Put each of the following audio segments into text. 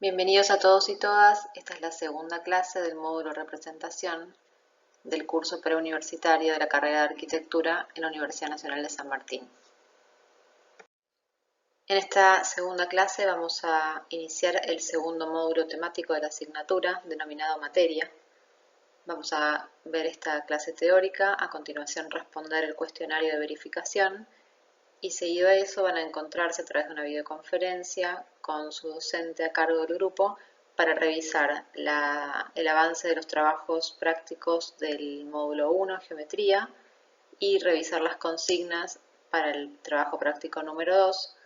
Bienvenidos a todos y todas. Esta es la segunda clase del módulo Representación del curso preuniversitario de la carrera de Arquitectura en la Universidad Nacional de San Martín. En esta segunda clase vamos a iniciar el segundo módulo temático de la asignatura, denominado Materia. Vamos a ver esta clase teórica, a continuación responder el cuestionario de verificación y seguido a eso van a encontrarse a través de una videoconferencia con su docente a cargo del grupo para revisar el avance de los trabajos prácticos del módulo 1, Geometría, y revisar las consignas para el trabajo práctico número 2.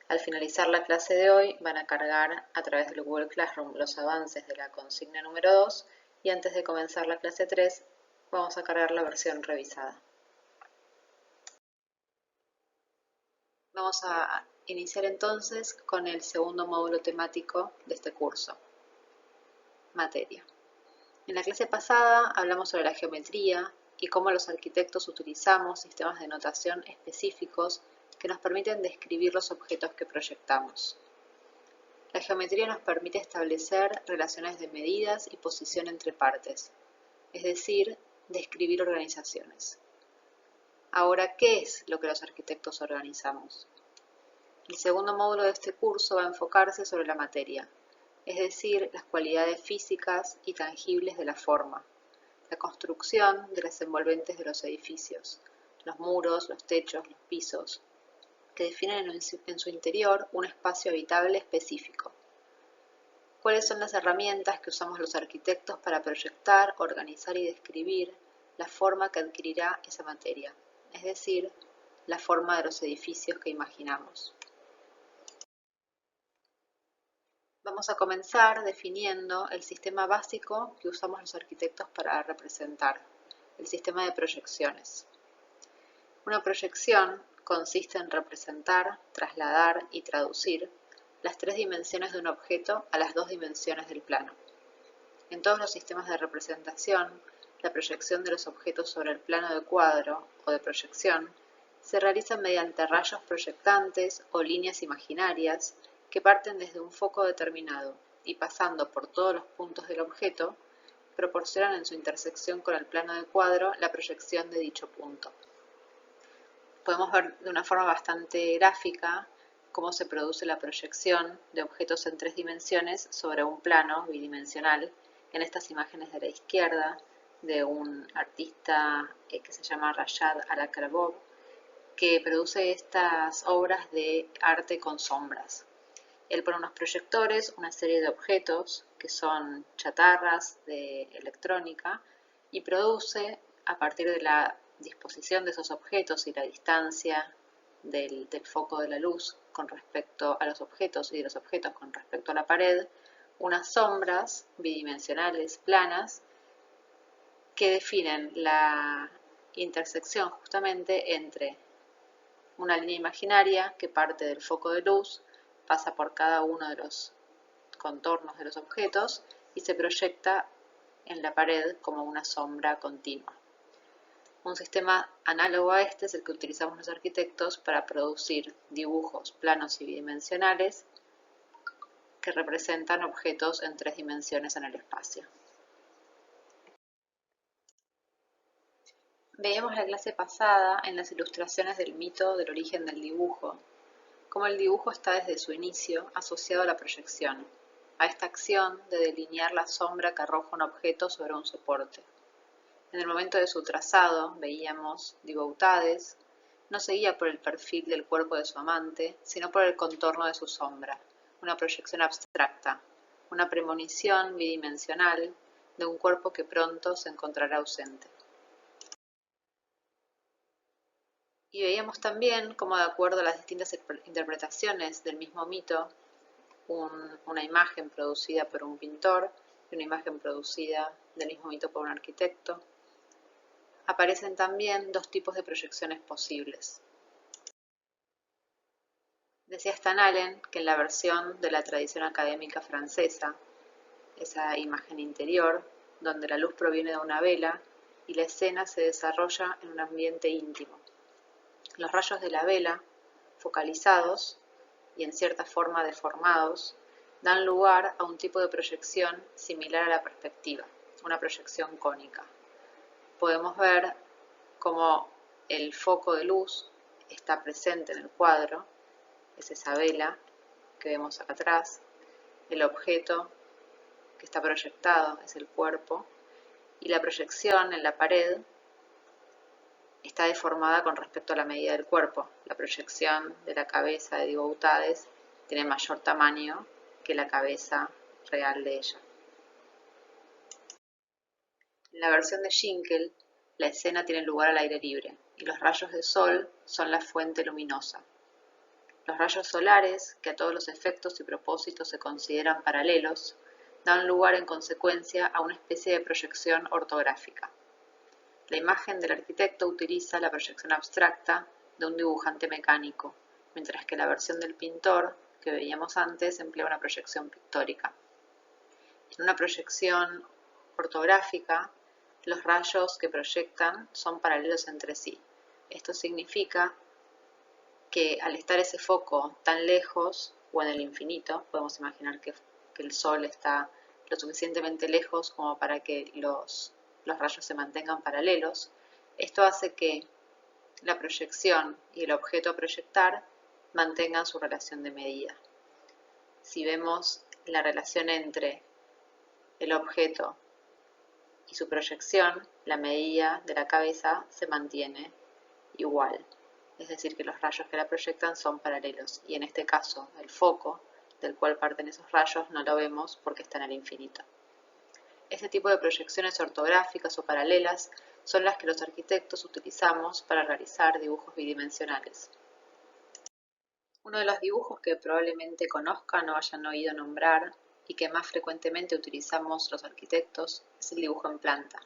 Al finalizar la clase de hoy van a cargar a través del Google Classroom los avances de la consigna número 2 y antes de comenzar la clase 3 vamos a cargar la versión revisada. Vamos a iniciar entonces con el segundo módulo temático de este curso, Materia. En la clase pasada hablamos sobre la geometría y cómo los arquitectos utilizamos sistemas de notación específicos que nos permiten describir los objetos que proyectamos. La geometría nos permite establecer relaciones de medidas y posición entre partes, es decir, describir organizaciones. Ahora, ¿qué es lo que los arquitectos organizamos? El segundo módulo de este curso va a enfocarse sobre la materia, es decir, las cualidades físicas y tangibles de la forma, la construcción de las envolventes de los edificios, los muros, los techos, los pisos, que definen en su interior un espacio habitable específico. ¿Cuáles son las herramientas que usamos los arquitectos para proyectar, organizar y describir la forma que adquirirá esa materia, es decir, la forma de los edificios que imaginamos? Vamos a comenzar definiendo el sistema básico que usamos los arquitectos para representar, el sistema de proyecciones. Una proyección consiste en representar, trasladar y traducir las tres dimensiones de un objeto a las dos dimensiones del plano. En todos los sistemas de representación, la proyección de los objetos sobre el plano de cuadro o de proyección se realiza mediante rayos proyectantes o líneas imaginarias que parten desde un foco determinado y pasando por todos los puntos del objeto, proporcionan en su intersección con el plano de cuadro la proyección de dicho punto. Podemos ver de una forma bastante gráfica cómo se produce la proyección de objetos en tres dimensiones sobre un plano bidimensional en estas imágenes de la izquierda de un artista que se llama Rashad Al-Akrabov, que produce estas obras de arte con sombras. Él pone unos proyectores, una serie de objetos que son chatarras de electrónica y produce a partir de la disposición de esos objetos y la distancia del foco de la luz con respecto a los objetos y de los objetos con respecto a la pared, unas sombras bidimensionales planas que definen la intersección justamente entre una línea imaginaria que parte del foco de luz, pasa por cada uno de los contornos de los objetos y se proyecta en la pared como una sombra continua. Un sistema análogo a este es el que utilizamos los arquitectos para producir dibujos planos y bidimensionales que representan objetos en tres dimensiones en el espacio. Veíamos la clase pasada en las ilustraciones del mito del origen del dibujo, cómo el dibujo está desde su inicio asociado a la proyección, a esta acción de delinear la sombra que arroja un objeto sobre un soporte. En el momento de su trazado, veíamos, Diboutades no seguía por el perfil del cuerpo de su amante, sino por el contorno de su sombra, una proyección abstracta, una premonición bidimensional de un cuerpo que pronto se encontrará ausente. Y veíamos también cómo, de acuerdo a las distintas interpretaciones del mismo mito, una imagen producida por un pintor y una imagen producida del mismo mito por un arquitecto, aparecen también dos tipos de proyecciones posibles. Decía Stendhal que en la versión de la tradición académica francesa, esa imagen interior, donde la luz proviene de una vela y la escena se desarrolla en un ambiente íntimo. Los rayos de la vela, focalizados y en cierta forma deformados, dan lugar a un tipo de proyección similar a la perspectiva, una proyección cónica. Podemos ver cómo el foco de luz está presente en el cuadro, es esa vela que vemos acá atrás, el objeto que está proyectado es el cuerpo, y la proyección en la pared está deformada con respecto a la medida del cuerpo. La proyección de la cabeza de Diego Boutades tiene mayor tamaño que la cabeza real de ella. En la versión de Schinkel, la escena tiene lugar al aire libre y los rayos de sol son la fuente luminosa. Los rayos solares, que a todos los efectos y propósitos se consideran paralelos, dan lugar en consecuencia a una especie de proyección ortográfica. La imagen del arquitecto utiliza la proyección abstracta de un dibujante mecánico, mientras que la versión del pintor, que veíamos antes, emplea una proyección pictórica. En una proyección ortográfica, los rayos que proyectan son paralelos entre sí. Esto significa que al estar ese foco tan lejos o en el infinito, podemos imaginar que el Sol está lo suficientemente lejos como para que los rayos se mantengan paralelos. Esto hace que la proyección y el objeto a proyectar mantengan su relación de medida. Si vemos la relación entre el objeto y su proyección, la medida de la cabeza se mantiene igual. Es decir, que los rayos que la proyectan son paralelos. Y en este caso, el foco del cual parten esos rayos no lo vemos porque está en el infinito. Este tipo de proyecciones ortográficas o paralelas son las que los arquitectos utilizamos para realizar dibujos bidimensionales. Uno de los dibujos que probablemente conozcan o hayan oído nombrar y que más frecuentemente utilizamos los arquitectos es el dibujo en planta.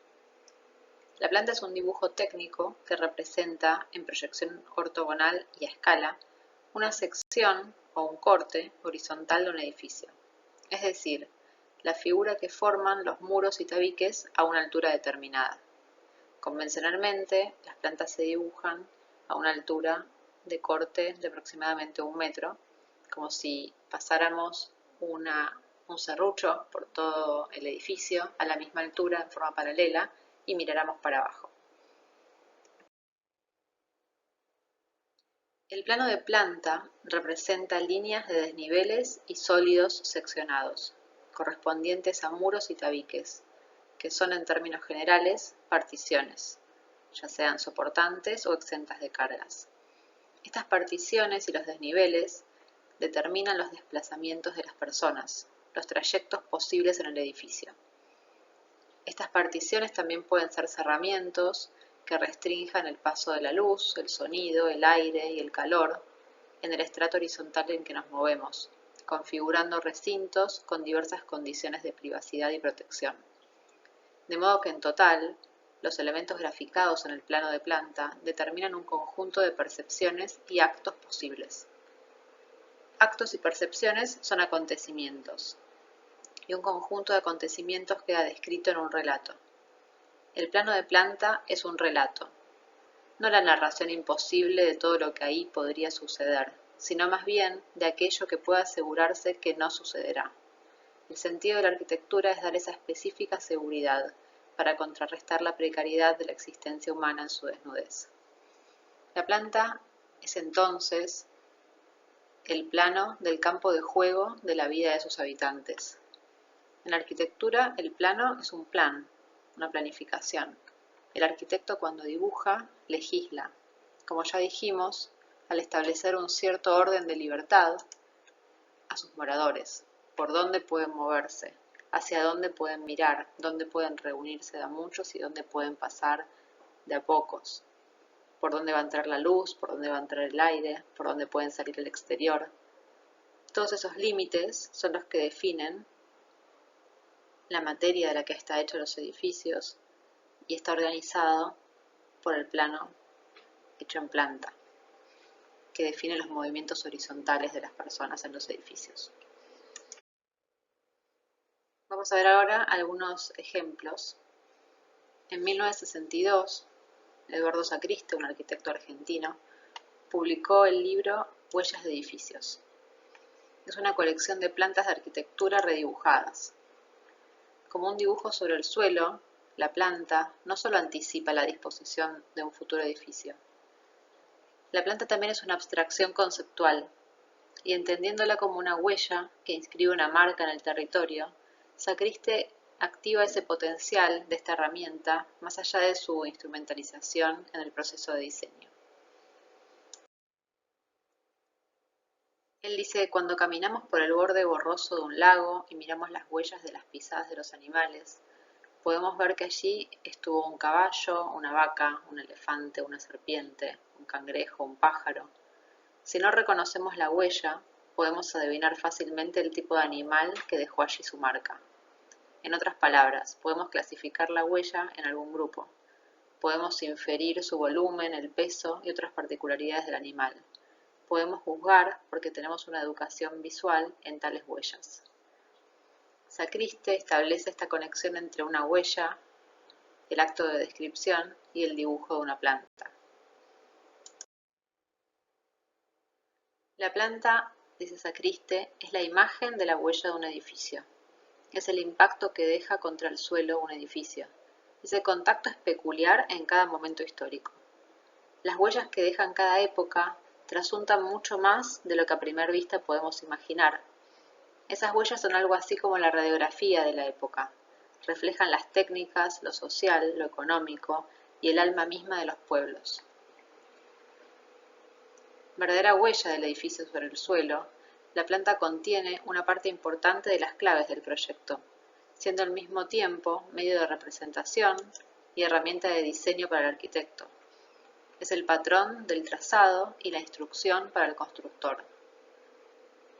La planta es un dibujo técnico que representa en proyección ortogonal y a escala una sección o un corte horizontal de un edificio, es decir, la figura que forman los muros y tabiques a una altura determinada. Convencionalmente, las plantas se dibujan a una altura de corte de aproximadamente 1 metro, como si pasáramos un serrucho por todo el edificio a la misma altura en forma paralela y miráramos para abajo. El plano de planta representa líneas de desniveles y sólidos seccionados, correspondientes a muros y tabiques, que son en términos generales particiones, ya sean soportantes o exentas de cargas. Estas particiones y los desniveles determinan los desplazamientos de las personas, los trayectos posibles en el edificio. Estas particiones también pueden ser cerramientos que restrinjan el paso de la luz, el sonido, el aire y el calor en el estrato horizontal en que nos movemos, configurando recintos con diversas condiciones de privacidad y protección. De modo que en total, los elementos graficados en el plano de planta determinan un conjunto de percepciones y actos posibles. Actos y percepciones son acontecimientos, y un conjunto de acontecimientos queda descrito en un relato. El plano de planta es un relato, no la narración imposible de todo lo que ahí podría suceder, sino más bien de aquello que puede asegurarse que no sucederá. El sentido de la arquitectura es dar esa específica seguridad para contrarrestar la precariedad de la existencia humana en su desnudez. La planta es entonces el plano del campo de juego de la vida de sus habitantes. En la arquitectura, el plano es un plan, una planificación. El arquitecto cuando dibuja, legisla, como ya dijimos, al establecer un cierto orden de libertad a sus moradores, por dónde pueden moverse, hacia dónde pueden mirar, dónde pueden reunirse de a muchos y dónde pueden pasar de a pocos, por dónde va a entrar la luz, por dónde va a entrar el aire, por dónde pueden salir al exterior. Todos esos límites son los que definen la materia de la que está hecho los edificios y está organizado por el plano hecho en planta, que define los movimientos horizontales de las personas en los edificios. Vamos a ver ahora algunos ejemplos. En 1962, Eduardo Sacriste, un arquitecto argentino, publicó el libro Huellas de edificios. Es una colección de plantas de arquitectura redibujadas. Como un dibujo sobre el suelo, la planta no solo anticipa la disposición de un futuro edificio. La planta también es una abstracción conceptual, y entendiéndola como una huella que inscribe una marca en el territorio, Sacriste activa ese potencial de esta herramienta más allá de su instrumentalización en el proceso de diseño. Él dice, cuando caminamos por el borde borroso de un lago y miramos las huellas de las pisadas de los animales, podemos ver que allí estuvo un caballo, una vaca, un elefante, una serpiente, un cangrejo, un pájaro. Si no reconocemos la huella, podemos adivinar fácilmente el tipo de animal que dejó allí su marca. En otras palabras, podemos clasificar la huella en algún grupo. Podemos inferir su volumen, el peso y otras particularidades del animal. Podemos juzgar porque tenemos una educación visual en tales huellas. Sacriste establece esta conexión entre una huella, el acto de descripción y el dibujo de una planta. La planta, dice Sacriste, es la imagen de la huella de un edificio. Es el impacto que deja contra el suelo un edificio. Ese contacto es peculiar en cada momento histórico. Las huellas que dejan cada época trasuntan mucho más de lo que a primera vista podemos imaginar. Esas huellas son algo así como la radiografía de la época. Reflejan las técnicas, lo social, lo económico y el alma misma de los pueblos. Verdadera huella del edificio sobre el suelo, la planta contiene una parte importante de las claves del proyecto, siendo al mismo tiempo medio de representación y herramienta de diseño para el arquitecto. Es el patrón del trazado y la instrucción para el constructor.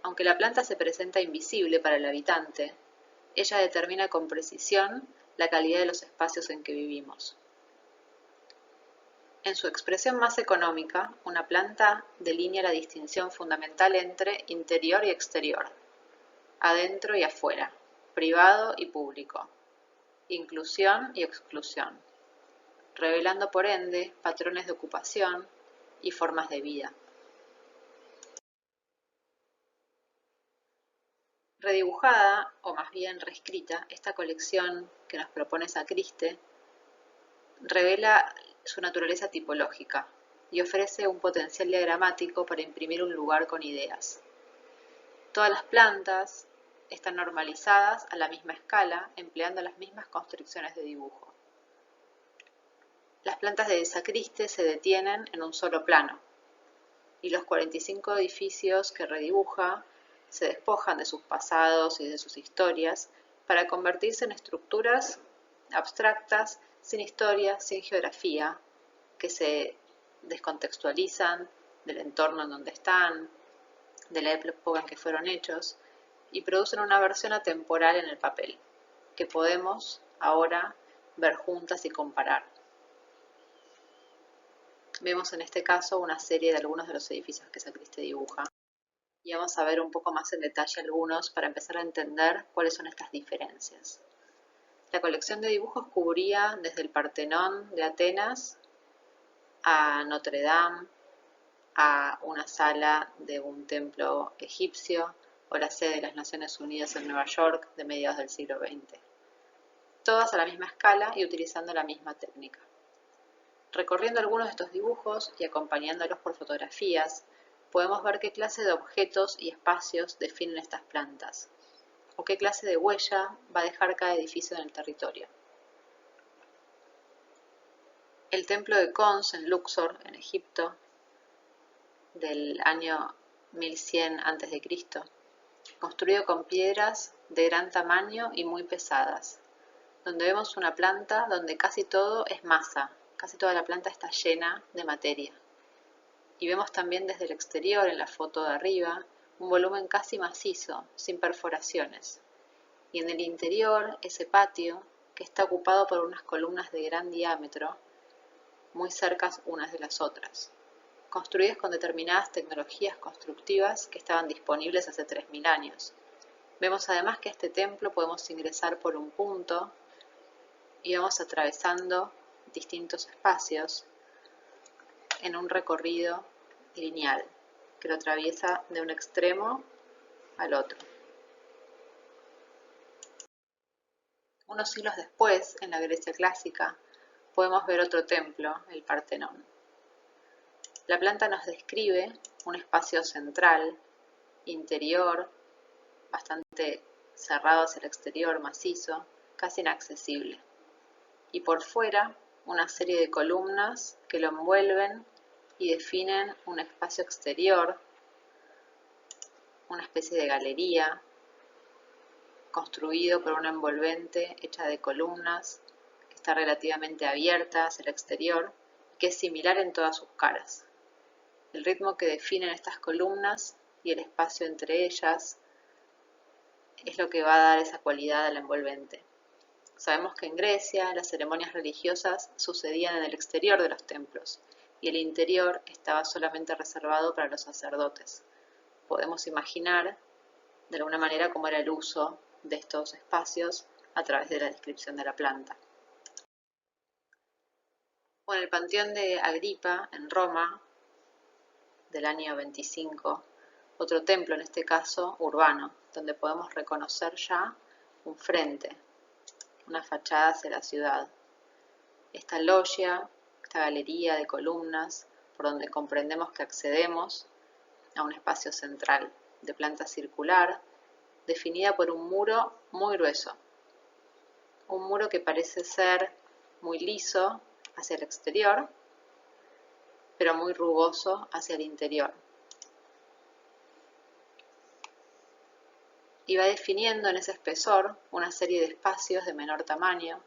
Aunque la planta se presenta invisible para el habitante, ella determina con precisión la calidad de los espacios en que vivimos. En su expresión más económica, una planta delinea la distinción fundamental entre interior y exterior, adentro y afuera, privado y público, inclusión y exclusión, revelando por ende patrones de ocupación y formas de vida. Redibujada, o más bien reescrita, esta colección que nos propone Sacriste revela su naturaleza tipológica y ofrece un potencial diagramático para imprimir un lugar con ideas. Todas las plantas están normalizadas a la misma escala, empleando las mismas construcciones de dibujo. Las plantas de Sacriste se detienen en un solo plano, y los 45 edificios que redibuja se despojan de sus pasados y de sus historias para convertirse en estructuras abstractas, sin historia, sin geografía, que se descontextualizan del entorno en donde están, de la época en que fueron hechos, y producen una versión atemporal en el papel, que podemos ahora ver juntas y comparar. Vemos en este caso una serie de algunos de los edificios que Sacriste dibuja, y vamos a ver un poco más en detalle algunos para empezar a entender cuáles son estas diferencias. La colección de dibujos cubría desde el Partenón de Atenas a Notre Dame, a una sala de un templo egipcio o la sede de las Naciones Unidas en Nueva York de mediados del siglo XX. Todas a la misma escala y utilizando la misma técnica. Recorriendo algunos de estos dibujos y acompañándolos por fotografías, podemos ver qué clase de objetos y espacios definen estas plantas, o qué clase de huella va a dejar cada edificio en el territorio. El templo de Khons en Luxor, en Egipto, del año 1100 a.C., construido con piedras de gran tamaño y muy pesadas, donde vemos una planta donde casi todo es masa, casi toda la planta está llena de materia. Y vemos también desde el exterior, en la foto de arriba, un volumen casi macizo, sin perforaciones. Y en el interior, ese patio, que está ocupado por unas columnas de gran diámetro, muy cercas unas de las otras, construidas con determinadas tecnologías constructivas que estaban disponibles hace 3000 años. Vemos además que a este templo podemos ingresar por un punto y vamos atravesando distintos espacios en un recorrido lineal que lo atraviesa de un extremo al otro. Unos siglos después, en la Grecia clásica, podemos ver otro templo, el Partenón. La planta nos describe un espacio central, interior, bastante cerrado hacia el exterior, macizo, casi inaccesible. Y por fuera, una serie de columnas que lo envuelven y definen un espacio exterior, una especie de galería, construido por una envolvente hecha de columnas, que está relativamente abierta hacia el exterior, y que es similar en todas sus caras. El ritmo que definen estas columnas y el espacio entre ellas es lo que va a dar esa cualidad a la envolvente. Sabemos que en Grecia las ceremonias religiosas sucedían en el exterior de los templos y el interior estaba solamente reservado para los sacerdotes. Podemos imaginar de alguna manera cómo era el uso de estos espacios a través de la descripción de la planta. Bueno, el Panteón de Agripa en Roma del año 25, otro templo en este caso urbano, donde podemos reconocer ya un frente, una fachada hacia la ciudad. Esta loggia, esta galería de columnas, por donde comprendemos que accedemos a un espacio central de planta circular, definida por un muro muy grueso. Un muro que parece ser muy liso hacia el exterior, pero muy rugoso hacia el interior. Y va definiendo en ese espesor una serie de espacios de menor tamaño,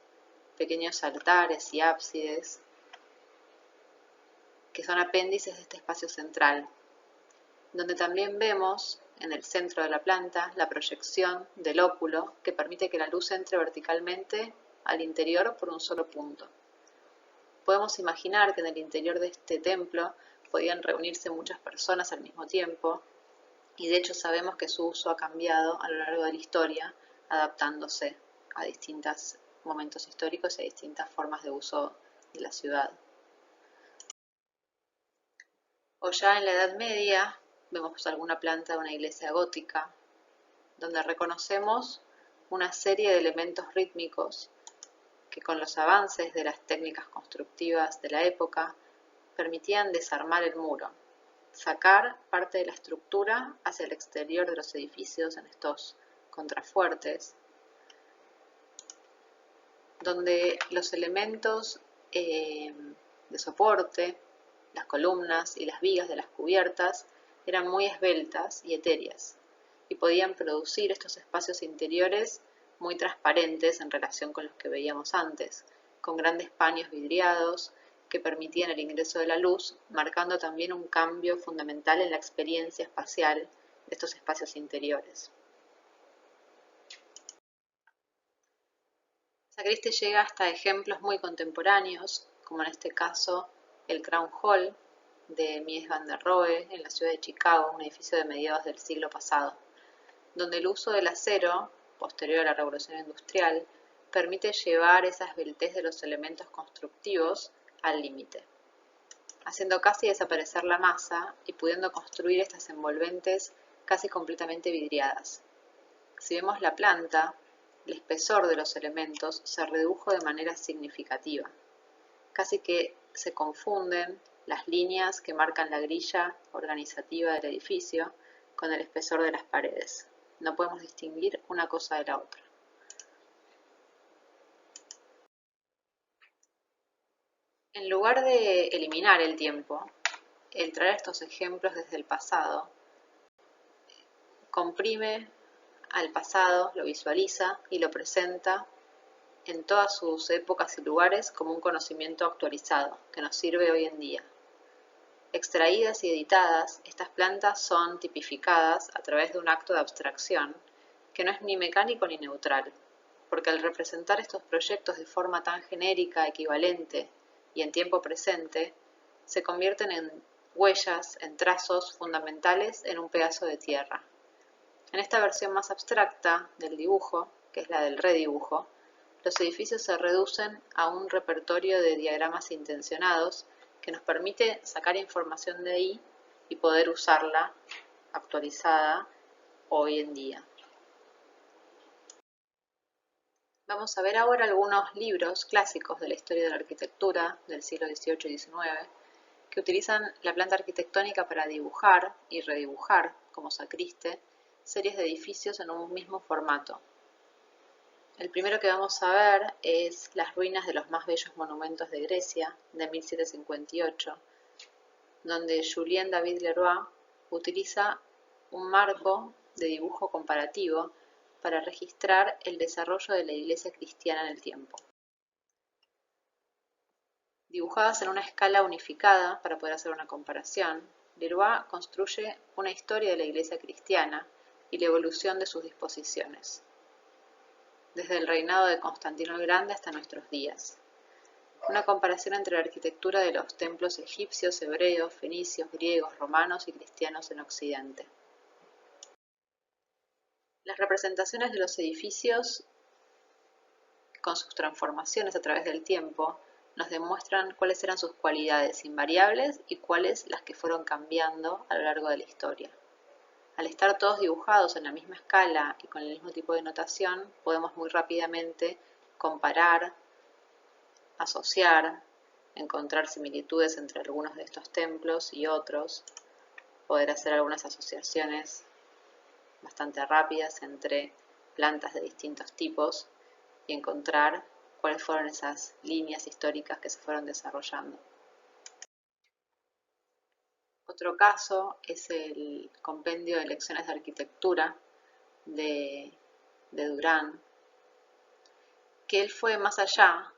pequeños altares y ábsides, que son apéndices de este espacio central, donde también vemos en el centro de la planta la proyección del óculo que permite que la luz entre verticalmente al interior por un solo punto. Podemos imaginar que en el interior de este templo podían reunirse muchas personas al mismo tiempo, y de hecho sabemos que su uso ha cambiado a lo largo de la historia, adaptándose a distintos momentos históricos y a distintas formas de uso de la ciudad. O ya en la Edad Media vemos alguna planta de una iglesia gótica, donde reconocemos una serie de elementos rítmicos que con los avances de las técnicas constructivas de la época permitían desarmar el muro, sacar parte de la estructura hacia el exterior de los edificios en estos contrafuertes, donde los elementos de soporte, las columnas y las vigas de las cubiertas eran muy esbeltas y etéreas, y podían producir estos espacios interiores muy transparentes en relación con los que veíamos antes, con grandes paños vidriados que permitían el ingreso de la luz, marcando también un cambio fundamental en la experiencia espacial de estos espacios interiores. Sacristi llega hasta ejemplos muy contemporáneos, como en este caso el Crown Hall de Mies van der Rohe en la ciudad de Chicago, un edificio de mediados del siglo pasado, donde el uso del acero, posterior a la revolución industrial, permite llevar esa esbeltez de los elementos constructivos al límite, haciendo casi desaparecer la masa y pudiendo construir estas envolventes casi completamente vidriadas. Si vemos la planta, el espesor de los elementos se redujo de manera significativa. Casi que se confunden las líneas que marcan la grilla organizativa del edificio con el espesor de las paredes. No podemos distinguir una cosa de la otra. En lugar de eliminar el tiempo, el traer estos ejemplos desde el pasado comprime al pasado, lo visualiza y lo presenta en todas sus épocas y lugares como un conocimiento actualizado que nos sirve hoy en día. Extraídas y editadas, estas plantas son tipificadas a través de un acto de abstracción que no es ni mecánico ni neutral, porque al representar estos proyectos de forma tan genérica, equivalente y en tiempo presente, se convierten en huellas, en trazos fundamentales en un pedazo de tierra. En esta versión más abstracta del dibujo, que es la del redibujo, los edificios se reducen a un repertorio de diagramas intencionados que nos permite sacar información de ahí y poder usarla actualizada hoy en día. Vamos a ver ahora algunos libros clásicos de la historia de la arquitectura del siglo XVIII y XIX que utilizan la planta arquitectónica para dibujar y redibujar, como Sacriste, series de edificios en un mismo formato. El primero que vamos a ver es Las ruinas de los más bellos monumentos de Grecia, de 1758, donde Julien David Leroy utiliza un marco de dibujo comparativo para registrar el desarrollo de la iglesia cristiana en el tiempo. Dibujadas en una escala unificada para poder hacer una comparación, Leroy construye una historia de la iglesia cristiana y la evolución de sus disposiciones, desde el reinado de Constantino el Grande hasta nuestros días. Una comparación entre la arquitectura de los templos egipcios, hebreos, fenicios, griegos, romanos y cristianos en Occidente. Las representaciones de los edificios, con sus transformaciones a través del tiempo, nos demuestran cuáles eran sus cualidades invariables y cuáles las que fueron cambiando a lo largo de la historia. Al estar todos dibujados en la misma escala y con el mismo tipo de notación, podemos muy rápidamente comparar, asociar, encontrar similitudes entre algunos de estos templos y otros, poder hacer algunas asociaciones bastante rápidas entre plantas de distintos tipos y encontrar cuáles fueron esas líneas históricas que se fueron desarrollando. Otro caso es el compendio de lecciones de arquitectura de Durán, que él fue más allá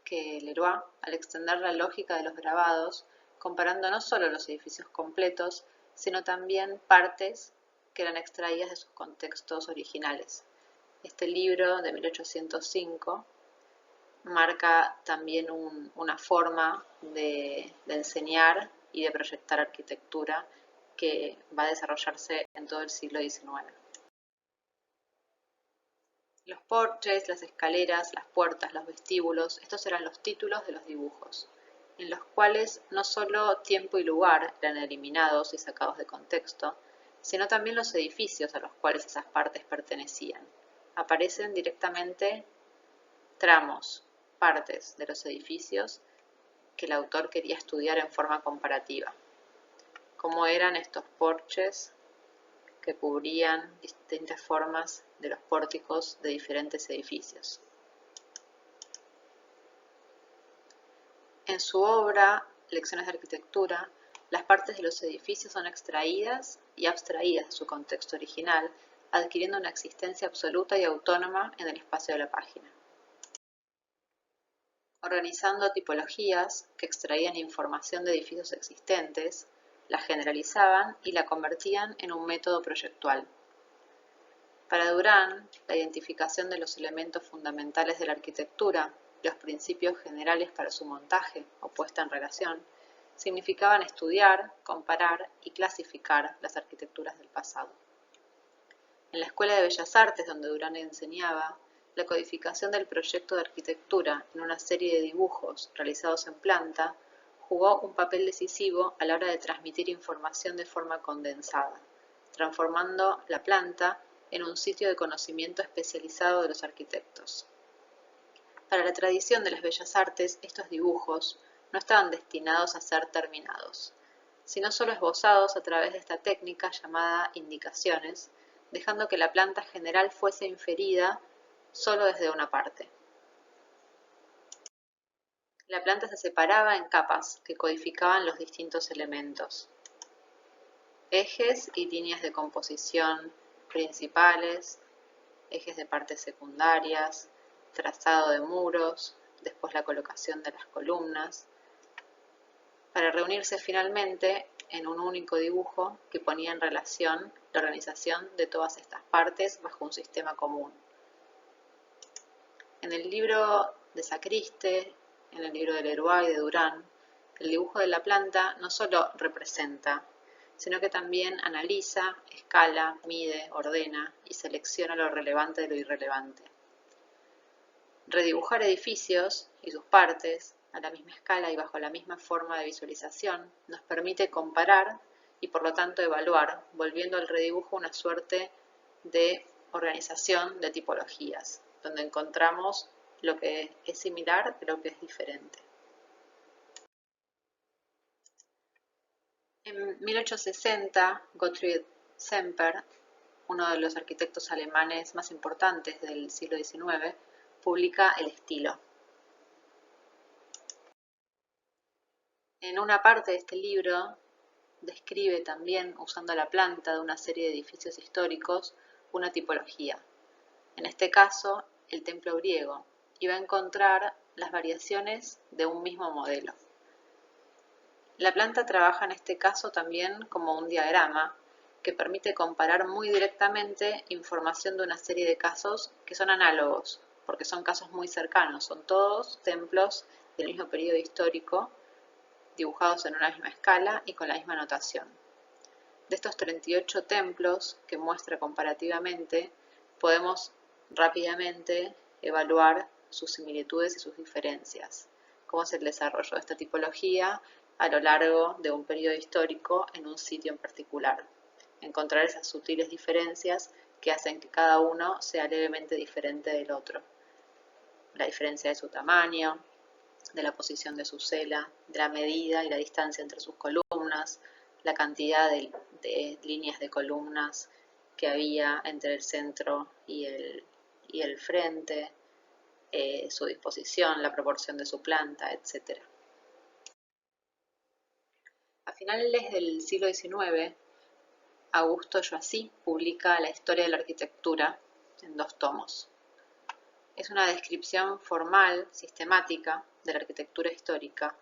que Leroy al extender la lógica de los grabados, comparando no solo los edificios completos, sino también partes que eran extraídas de sus contextos originales. Este libro de 1805 marca también una forma de enseñar y de proyectar arquitectura que va a desarrollarse en todo el siglo XIX. Los porches, las escaleras, las puertas, los vestíbulos, estos eran los títulos de los dibujos, en los cuales no solo tiempo y lugar eran eliminados y sacados de contexto, sino también los edificios a los cuales esas partes pertenecían. Aparecen directamente tramos, partes de los edificios que el autor quería estudiar en forma comparativa. Cómo eran estos porches que cubrían distintas formas de los pórticos de diferentes edificios. En su obra, Lecciones de Arquitectura, las partes de los edificios son extraídas y abstraídas de su contexto original, adquiriendo una existencia absoluta y autónoma en el espacio de la página. Organizando tipologías que extraían información de edificios existentes, la generalizaban y la convertían en un método proyectual. Para Durán, la identificación de los elementos fundamentales de la arquitectura y los principios generales para su montaje o puesta en relación significaban estudiar, comparar y clasificar las arquitecturas del pasado. En la Escuela de Bellas Artes, donde Durán enseñaba, la codificación del proyecto de arquitectura en una serie de dibujos realizados en planta jugó un papel decisivo a la hora de transmitir información de forma condensada, transformando la planta en un sitio de conocimiento especializado de los arquitectos. Para la tradición de las bellas artes, estos dibujos no estaban destinados a ser terminados, sino solo esbozados a través de esta técnica llamada indicaciones, dejando que la planta general fuese inferida solo desde una parte. La planta se separaba en capas que codificaban los distintos elementos, ejes y líneas de composición principales, ejes de partes secundarias, trazado de muros, después la colocación de las columnas, para reunirse finalmente en un único dibujo que ponía en relación la organización de todas estas partes bajo un sistema común. En el libro de Sacriste, en el libro de Leroy y de Durán, el dibujo de la planta no solo representa, sino que también analiza, escala, mide, ordena y selecciona lo relevante de lo irrelevante. Redibujar edificios y sus partes a la misma escala y bajo la misma forma de visualización nos permite comparar y por lo tanto evaluar, volviendo al redibujo una suerte de organización de tipologías, donde encontramos lo que es similar pero que es diferente. En 1860, Gottfried Semper, uno de los arquitectos alemanes más importantes del siglo XIX, publica El estilo. En una parte de este libro describe también, usando la planta de una serie de edificios históricos, una tipología. En este caso, el templo griego, y va a encontrar las variaciones de un mismo modelo. La planta trabaja en este caso también como un diagrama que permite comparar muy directamente información de una serie de casos que son análogos, porque son casos muy cercanos, son todos templos del mismo periodo histórico, dibujados en una misma escala y con la misma notación. De estos 38 templos que muestra comparativamente, podemos rápidamente evaluar sus similitudes y sus diferencias, cómo es el desarrollo de esta tipología a lo largo de un periodo histórico en un sitio en particular. Encontrar esas sutiles diferencias que hacen que cada uno sea levemente diferente del otro. La diferencia de su tamaño, de la posición de su cela, de la medida y la distancia entre sus columnas, la cantidad de líneas de columnas que había entre el centro y el frente, su disposición, la proporción de su planta, etc. A finales del siglo XIX, Augusto Joassi publica La historia de la arquitectura en 2 tomos. Es una descripción formal, sistemática, de la arquitectura histórica,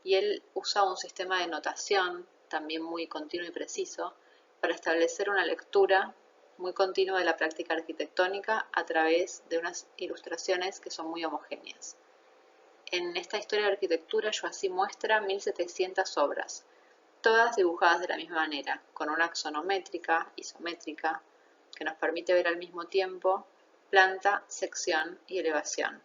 y él usa un sistema de notación, también muy continuo y preciso, para establecer una lectura muy continua de la práctica arquitectónica a través de unas ilustraciones que son muy homogéneas. En esta historia de la arquitectura, Joassi muestra 1700 obras, todas dibujadas de la misma manera, con una axonométrica, isométrica, que nos permite ver al mismo tiempo planta, sección y elevación.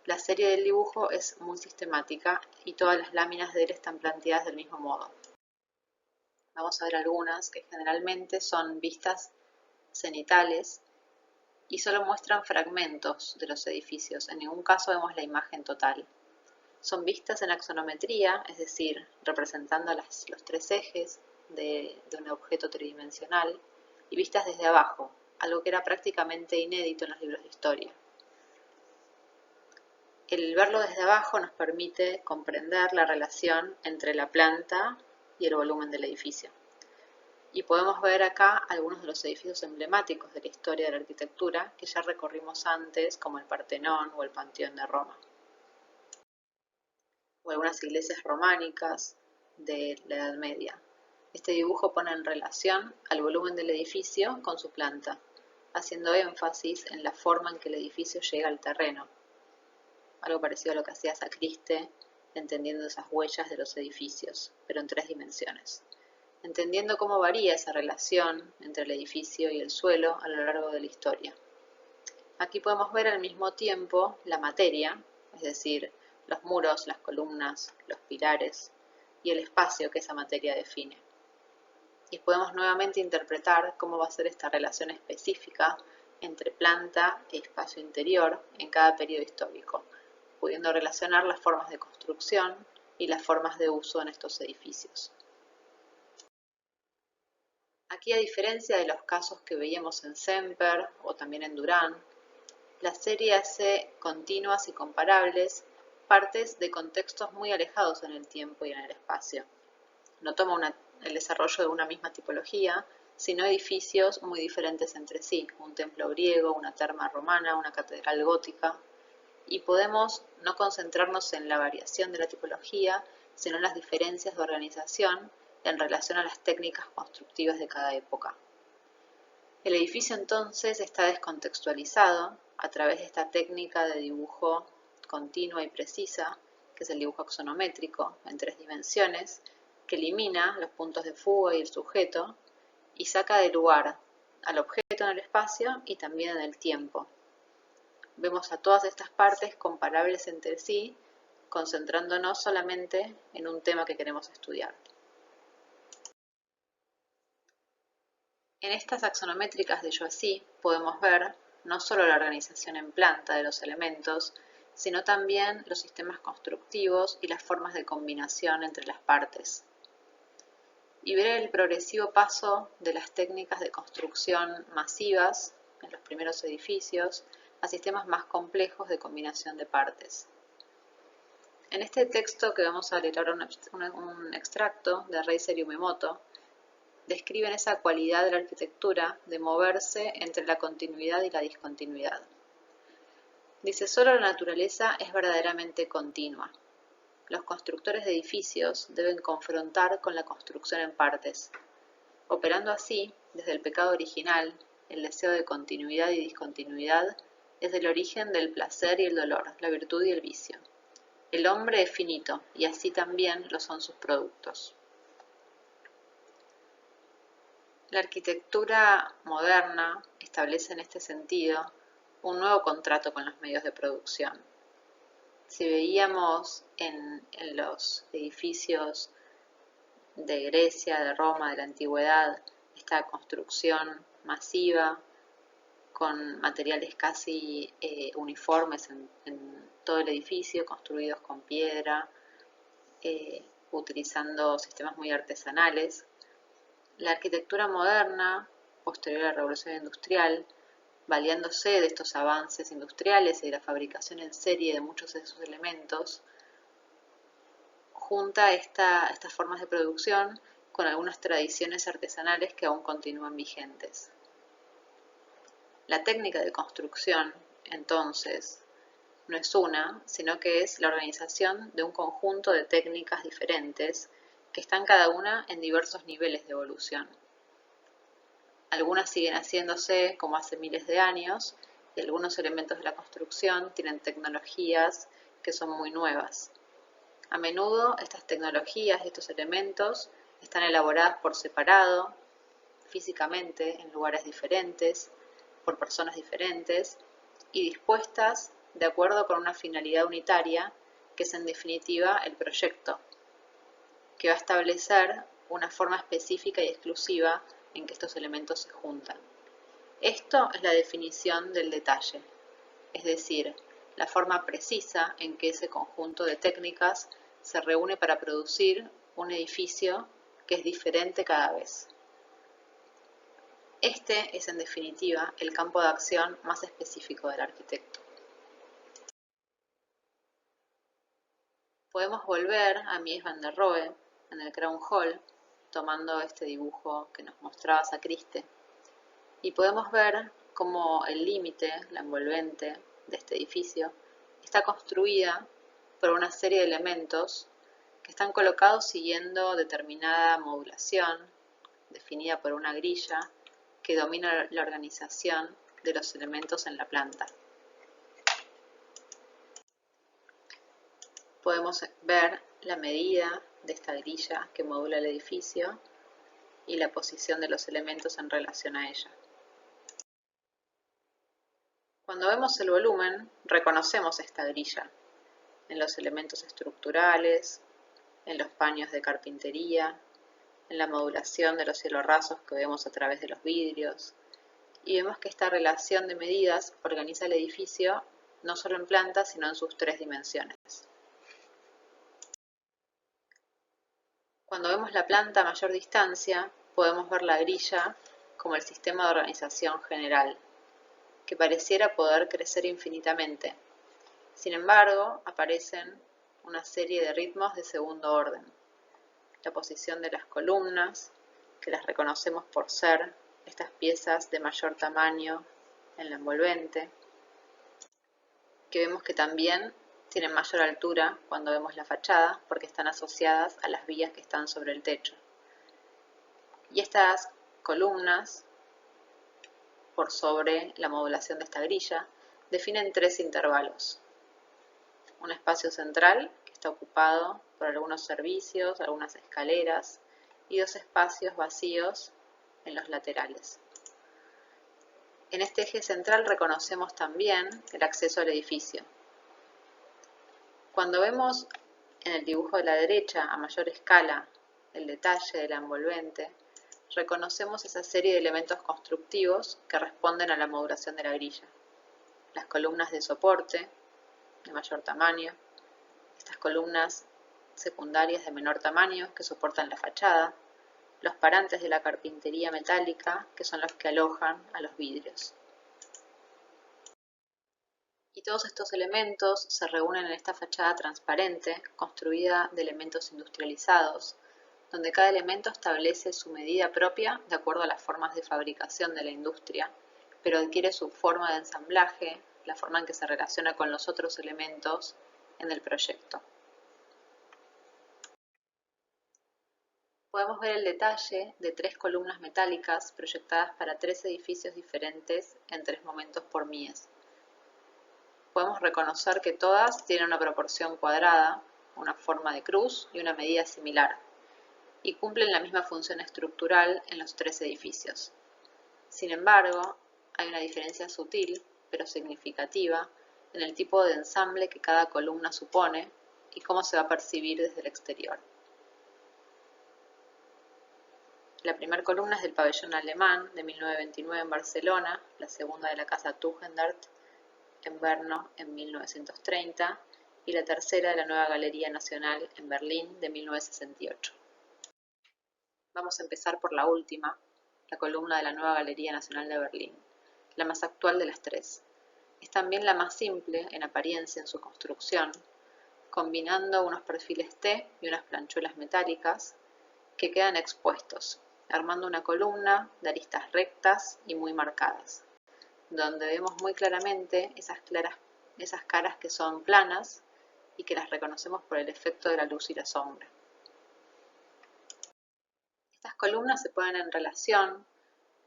La serie del dibujo es muy sistemática y todas las láminas de él están planteadas del mismo modo. Vamos a ver algunas que generalmente son vistas cenitales y solo muestran fragmentos de los edificios, en ningún caso vemos la imagen total. Son vistas en axonometría, es decir, representando los 3 ejes de un objeto tridimensional, y vistas desde abajo, algo que era prácticamente inédito en los libros de historia. El verlo desde abajo nos permite comprender la relación entre la planta y el volumen del edificio. Y podemos ver acá algunos de los edificios emblemáticos de la historia de la arquitectura que ya recorrimos antes, como el Partenón o el Panteón de Roma, o algunas iglesias románicas de la Edad Media. Este dibujo pone en relación al volumen del edificio con su planta, haciendo énfasis en la forma en que el edificio llega al terreno, algo parecido a lo que hacía Sacriste, entendiendo esas huellas de los edificios, pero en 3 dimensiones, entendiendo cómo varía esa relación entre el edificio y el suelo a lo largo de la historia. Aquí podemos ver al mismo tiempo la materia, es decir, los muros, las columnas, los pilares y el espacio que esa materia define. Y podemos nuevamente interpretar cómo va a ser esta relación específica entre planta y espacio interior en cada periodo histórico, pudiendo relacionar las formas de construcción y las formas de uso en estos edificios. Aquí, a diferencia de los casos que veíamos en Semper o también en Durán, la serie hace continuas y comparables partes de contextos muy alejados en el tiempo y en el espacio. No toma el desarrollo de una misma tipología, sino edificios muy diferentes entre sí, un templo griego, una terma romana, una catedral gótica, y podemos no concentrarnos en la variación de la tipología, sino en las diferencias de organización en relación a las técnicas constructivas de cada época. El edificio entonces está descontextualizado a través de esta técnica de dibujo continua y precisa, que es el dibujo axonométrico en 3 dimensiones, que elimina los puntos de fuga y el sujeto y saca de lugar al objeto en el espacio y también en el tiempo. Vemos a todas estas partes comparables entre sí, concentrándonos solamente en un tema que queremos estudiar. En estas axonométricas de Joassi podemos ver no solo la organización en planta de los elementos, sino también los sistemas constructivos y las formas de combinación entre las partes. Y ver el progresivo paso de las técnicas de construcción masivas en los primeros edificios a sistemas más complejos de combinación de partes. En este texto que vamos a leer ahora un extracto de Reiser y Umemoto, describen esa cualidad de la arquitectura de moverse entre la continuidad y la discontinuidad. Dice, solo la naturaleza es verdaderamente continua. Los constructores de edificios deben confrontar con la construcción en partes, operando así, desde el pecado original, el deseo de continuidad y discontinuidad es el origen del placer y el dolor, la virtud y el vicio. El hombre es finito, y así también lo son sus productos. La arquitectura moderna establece en este sentido un nuevo contrato con los medios de producción. Si veíamos en los edificios de Grecia, de Roma, de la antigüedad, esta construcción masiva con materiales casi uniformes en todo el edificio, construidos con piedra, utilizando sistemas muy artesanales. La arquitectura moderna, posterior a la Revolución Industrial, valiéndose de estos avances industriales y de la fabricación en serie de muchos de esos elementos, junta estas formas de producción con algunas tradiciones artesanales que aún continúan vigentes. La técnica de construcción, entonces, no es una, sino que es la organización de un conjunto de técnicas diferentes que están cada una en diversos niveles de evolución. Algunas siguen haciéndose como hace miles de años y algunos elementos de la construcción tienen tecnologías que son muy nuevas. A menudo estas tecnologías y estos elementos están elaboradas por separado, físicamente, en lugares diferentes, por personas diferentes y dispuestas de acuerdo con una finalidad unitaria que es en definitiva el proyecto, que va a establecer una forma específica y exclusiva en que estos elementos se juntan. Esto es la definición del detalle, es decir, la forma precisa en que ese conjunto de técnicas se reúne para producir un edificio que es diferente cada vez. Este es en definitiva el campo de acción más específico del arquitecto. Podemos volver a Mies van der Rohe en el Crown Hall, tomando este dibujo que nos mostraba Sacriste, y podemos ver cómo el límite, la envolvente de este edificio, está construida por una serie de elementos que están colocados siguiendo determinada modulación, definida por una grilla, que domina la organización de los elementos en la planta. Podemos ver la medida de esta grilla que modula el edificio y la posición de los elementos en relación a ella. Cuando vemos el volumen, reconocemos esta grilla en los elementos estructurales, en los paños de carpintería, en la modulación de los cielorrasos que vemos a través de los vidrios, y vemos que esta relación de medidas organiza el edificio no solo en planta, sino en sus tres dimensiones. Cuando vemos la planta a mayor distancia, podemos ver la grilla como el sistema de organización general, que pareciera poder crecer infinitamente. Sin embargo, aparecen una serie de ritmos de segundo orden. La posición de las columnas, que las reconocemos por ser estas piezas de mayor tamaño en la envolvente, que vemos que también tienen mayor altura cuando vemos la fachada porque están asociadas a las vías que están sobre el techo. Y estas columnas, por sobre la modulación de esta grilla, definen tres intervalos. Un espacio central que está ocupado por algunos servicios, algunas escaleras y dos espacios vacíos en los laterales. En este eje central reconocemos también el acceso al edificio. Cuando vemos en el dibujo de la derecha a mayor escala el detalle de la envolvente, reconocemos esa serie de elementos constructivos que responden a la modulación de la grilla. Las columnas de soporte, de mayor tamaño, estas columnas secundarias de menor tamaño que soportan la fachada, los parantes de la carpintería metálica, que son los que alojan a los vidrios. Y todos estos elementos se reúnen en esta fachada transparente, construida de elementos industrializados, donde cada elemento establece su medida propia de acuerdo a las formas de fabricación de la industria, pero adquiere su forma de ensamblaje, la forma en que se relaciona con los otros elementos en el proyecto. Podemos ver el detalle de 3 columnas metálicas proyectadas para 3 edificios diferentes en 3 momentos por Mies. Podemos reconocer que todas tienen una proporción cuadrada, una forma de cruz y una medida similar, y cumplen la misma función estructural en los 3 edificios. Sin embargo, hay una diferencia sutil, pero significativa, en el tipo de ensamble que cada columna supone y cómo se va a percibir desde el exterior. La primera columna es del pabellón alemán de 1929 en Barcelona, la segunda de la casa Tugendhat en Brno en 1930 y la tercera de la nueva Galería Nacional en Berlín de 1968. Vamos a empezar por la última, la columna de la nueva Galería Nacional de Berlín, la más actual de las 3. Es también la más simple en apariencia en su construcción, combinando unos perfiles T y unas planchuelas metálicas que quedan expuestos, armando una columna de aristas rectas y muy marcadas, donde vemos muy claramente esas caras que son planas y que las reconocemos por el efecto de la luz y la sombra. Estas columnas se ponen en relación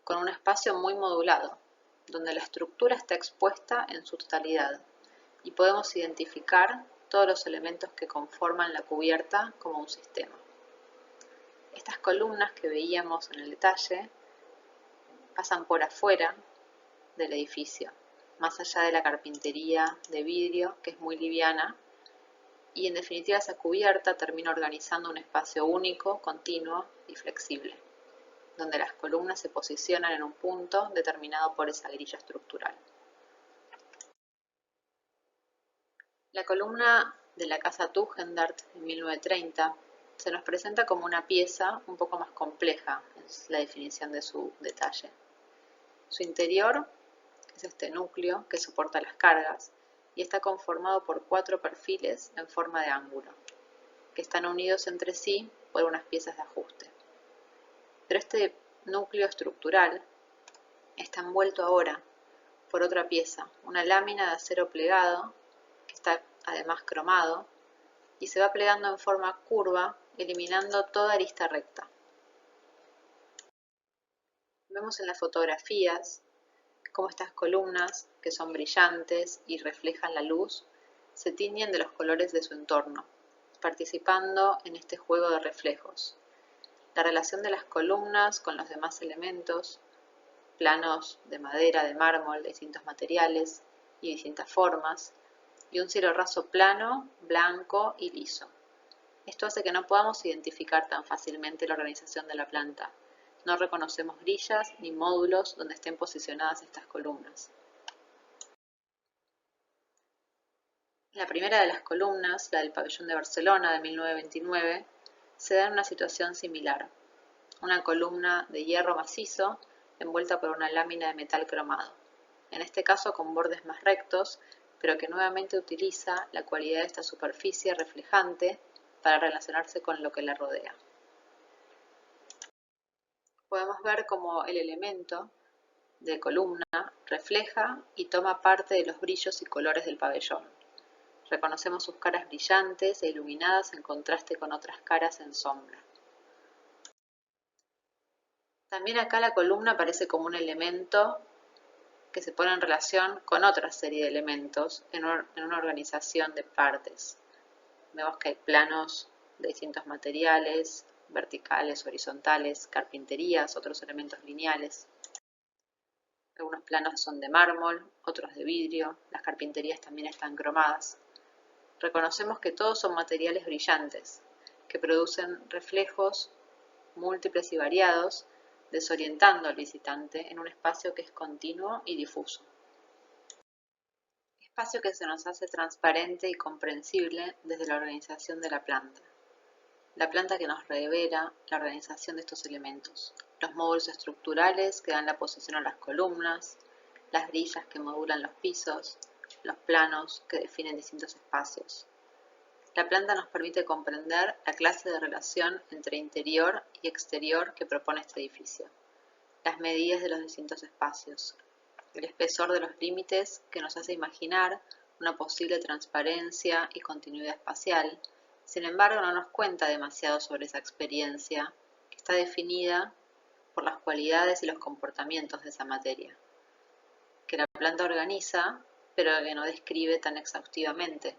con un espacio muy modulado, donde la estructura está expuesta en su totalidad y podemos identificar todos los elementos que conforman la cubierta como un sistema. Estas columnas que veíamos en el detalle pasan por afuera del edificio, más allá de la carpintería de vidrio, que es muy liviana, y en definitiva esa cubierta termina organizando un espacio único, continuo y flexible, donde las columnas se posicionan en un punto determinado por esa grilla estructural. La columna de la casa Tugendhat en 1930 se nos presenta como una pieza un poco más compleja, es la definición de su detalle. Su interior es este núcleo que soporta las cargas y está conformado por 4 perfiles en forma de ángulo, que están unidos entre sí por unas piezas de ajuste. Pero este núcleo estructural está envuelto ahora por otra pieza, una lámina de acero plegado que está además cromado y se va plegando en forma curva, eliminando toda arista recta. Vemos en las fotografías cómo estas columnas, que son brillantes y reflejan la luz, se tiñen de los colores de su entorno, participando en este juego de reflejos. La relación de las columnas con los demás elementos, planos de madera, de mármol, de distintos materiales y distintas formas, y un cielo raso plano, blanco y liso. Esto hace que no podamos identificar tan fácilmente la organización de la planta. No reconocemos grillas ni módulos donde estén posicionadas estas columnas. La primera de las columnas, la del pabellón de Barcelona de 1929, se da en una situación similar. Una columna de hierro macizo envuelta por una lámina de metal cromado, en este caso con bordes más rectos, pero que nuevamente utiliza la cualidad de esta superficie reflejante para relacionarse con lo que la rodea. Podemos ver cómo el elemento de columna refleja y toma parte de los brillos y colores del pabellón. Reconocemos sus caras brillantes e iluminadas en contraste con otras caras en sombra. También acá la columna aparece como un elemento que se pone en relación con otra serie de elementos en una organización de partes. Vemos que hay planos de distintos materiales, verticales, horizontales, carpinterías, otros elementos lineales. Algunos planos son de mármol, otros de vidrio, las carpinterías también están cromadas. Reconocemos que todos son materiales brillantes, que producen reflejos múltiples y variados, desorientando al visitante en un espacio que es continuo y difuso. Espacio que se nos hace transparente y comprensible desde la organización de la planta. La planta que nos revela la organización de estos elementos, los módulos estructurales que dan la posición a las columnas, las grillas que modulan los pisos, los planos que definen distintos espacios. La planta nos permite comprender la clase de relación entre interior y exterior que propone este edificio, las medidas de los distintos espacios, el espesor de los límites que nos hace imaginar una posible transparencia y continuidad espacial. Sin embargo, no nos cuenta demasiado sobre esa experiencia que está definida por las cualidades y los comportamientos de esa materia, que la planta organiza, pero que no describe tan exhaustivamente,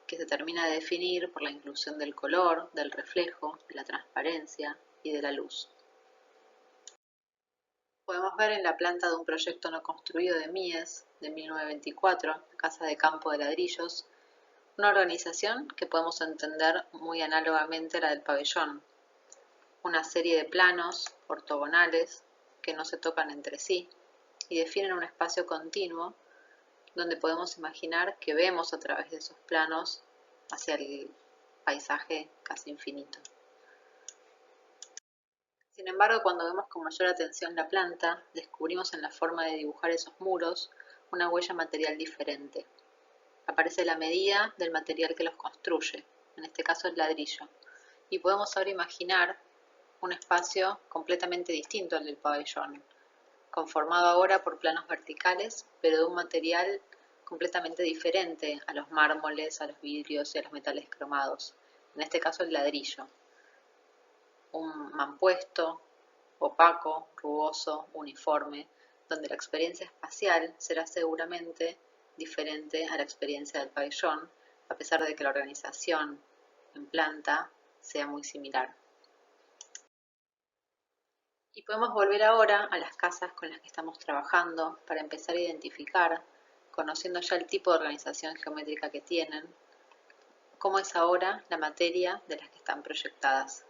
que se termina de definir por la inclusión del color, del reflejo, de la transparencia y de la luz. Podemos ver en la planta de un proyecto no construido de Mies, de 1924, Casa de Campo de Ladrillos, una organización que podemos entender muy análogamente a la del pabellón, una serie de planos ortogonales que no se tocan entre sí y definen un espacio continuo donde podemos imaginar que vemos a través de esos planos hacia el paisaje casi infinito. Sin embargo, cuando vemos con mayor atención la planta, descubrimos en la forma de dibujar esos muros una huella material diferente. Aparece la medida del material que los construye, en este caso el ladrillo, y podemos ahora imaginar un espacio completamente distinto al del pabellón, conformado ahora por planos verticales, pero de un material completamente diferente a los mármoles, a los vidrios y a los metales cromados, en este caso el ladrillo. Un mampuesto, opaco, rugoso, uniforme, donde la experiencia espacial será seguramente diferente a la experiencia del pabellón, a pesar de que la organización en planta sea muy similar. Y podemos volver ahora a las casas con las que estamos trabajando para empezar a identificar, conociendo ya el tipo de organización geométrica que tienen, cómo es ahora la materia de las que están proyectadas.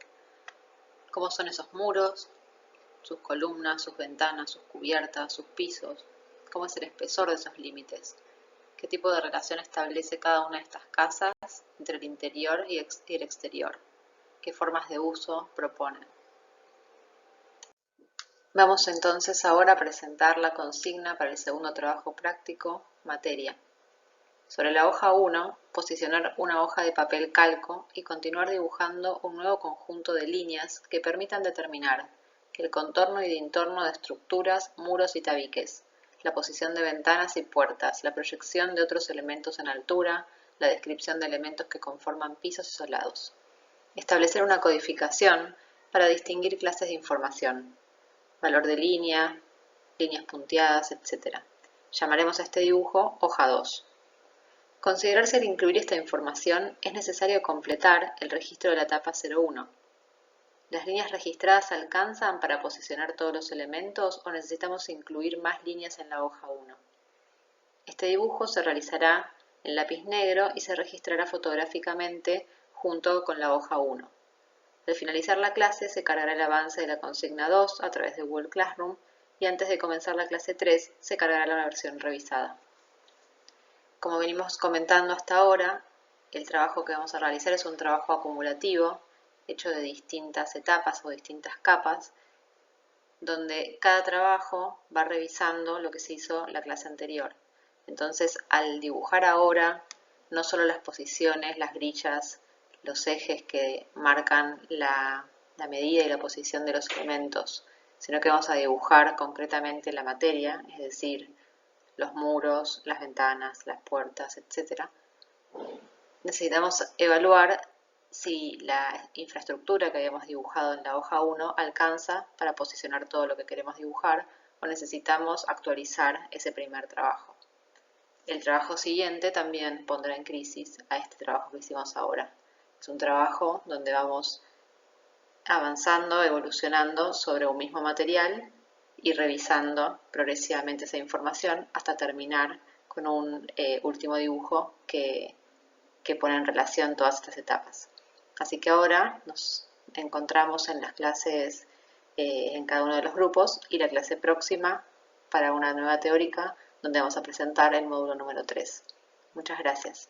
Cómo son esos muros, sus columnas, sus ventanas, sus cubiertas, sus pisos, cómo es el espesor de esos límites, qué tipo de relación establece cada una de estas casas entre el interior y el exterior, qué formas de uso proponen. Vamos entonces ahora a presentar la consigna para el segundo trabajo práctico, materia. Sobre la hoja 1, posicionar una hoja de papel calco y continuar dibujando un nuevo conjunto de líneas que permitan determinar el contorno y dintorno de estructuras, muros y tabiques, la posición de ventanas y puertas, la proyección de otros elementos en altura, la descripción de elementos que conforman pisos y solados. Establecer una codificación para distinguir clases de información, valor de línea, líneas punteadas, etc. Llamaremos a este dibujo hoja 2. Considerar si al incluir esta información es necesario completar el registro de la etapa 01. ¿Las líneas registradas alcanzan para posicionar todos los elementos o necesitamos incluir más líneas en la hoja 1? Este dibujo se realizará en lápiz negro y se registrará fotográficamente junto con la hoja 1. Al finalizar la clase se cargará el avance de la consigna 2 a través de Google Classroom y antes de comenzar la clase 3 se cargará la versión revisada. Como venimos comentando hasta ahora, el trabajo que vamos a realizar es un trabajo acumulativo, hecho de distintas etapas o distintas capas, donde cada trabajo va revisando lo que se hizo la clase anterior. Entonces, al dibujar ahora, no solo las posiciones, las grillas, los ejes que marcan la medida y la posición de los elementos, sino que vamos a dibujar concretamente la materia, es decir, los muros, las ventanas, las puertas, etc. Necesitamos evaluar si la infraestructura que habíamos dibujado en la hoja 1 alcanza para posicionar todo lo que queremos dibujar o necesitamos actualizar ese primer trabajo. El trabajo siguiente también pondrá en crisis a este trabajo que hicimos ahora. Es un trabajo donde vamos avanzando, evolucionando sobre un mismo material y revisando progresivamente esa información hasta terminar con un último dibujo que pone en relación todas estas etapas. Así que ahora nos encontramos en las clases en cada uno de los grupos y la clase próxima para una nueva teórica donde vamos a presentar el módulo número 3. Muchas gracias.